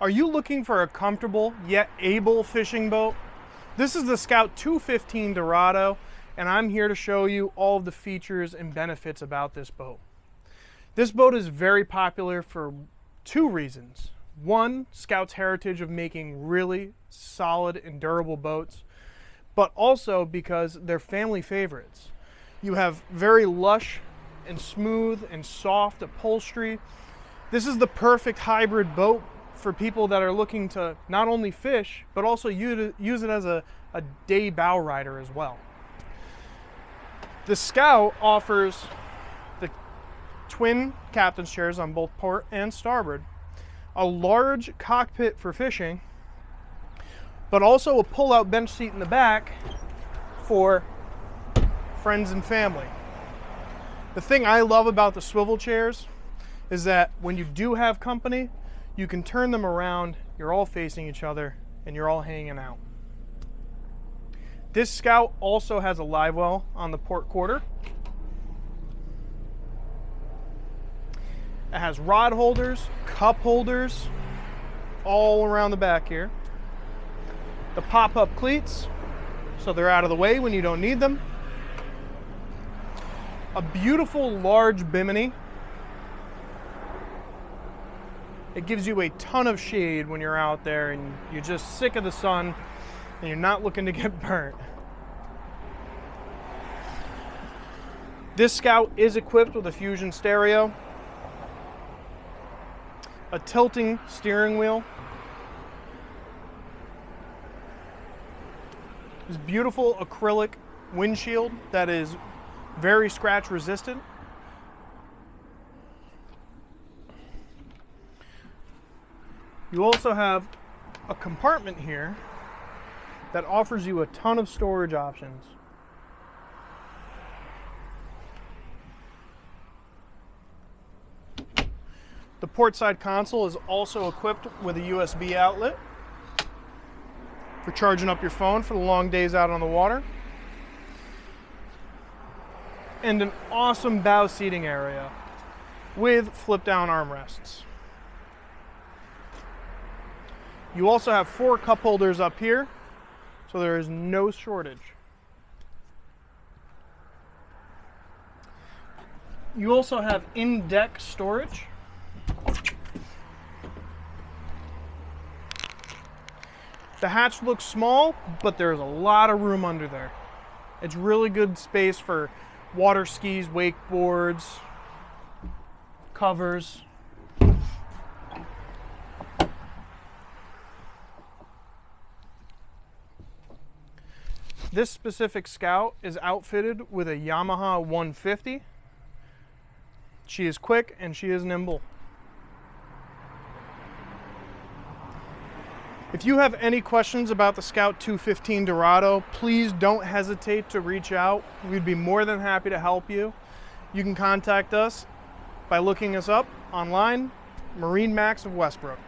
Are you looking for a comfortable yet able fishing boat? This is the Scout 215 Dorado, and I'm here to show you all of the features and benefits about this boat. This boat is very popular for two reasons. One, Scout's heritage of making really solid and durable boats, but also because they're family favorites. You have very lush and smooth and soft upholstery. This is the perfect hybrid boat for people that are looking to not only fish, but also use it as a day bow rider as well. The Scout offers the twin captain's chairs on both port and starboard, a large cockpit for fishing, but also a pull-out bench seat in the back for friends and family. The thing I love about the swivel chairs is that when you do have company, you can turn them around, you're all facing each other, and you're all hanging out. This Scout also has a live well on the port quarter. It has rod holders, cup holders, all around the back here. The pop-up cleats, so they're out of the way when you don't need them. A beautiful large bimini. It gives you a ton of shade when you're out there and you're just sick of the sun and you're not looking to get burnt. This Scout is equipped with a Fusion stereo, a tilting steering wheel, this beautiful acrylic windshield that is very scratch resistant. You also have a compartment here that offers you a ton of storage options. The port side console is also equipped with a USB outlet for charging up your phone for the long days out on the water, and an awesome bow seating area with flip down armrests. You also have 4 cup holders up here, so there is no shortage. You also have in-deck storage. The hatch looks small, but there's a lot of room under there. It's really good space for water skis, wakeboards, covers. This specific Scout is outfitted with a Yamaha 150. She is quick and she is nimble. If you have any questions about the Scout 215 Dorado, please don't hesitate to reach out. We'd be more than happy to help you. You can contact us by looking us up online, MarineMax of Westbrook.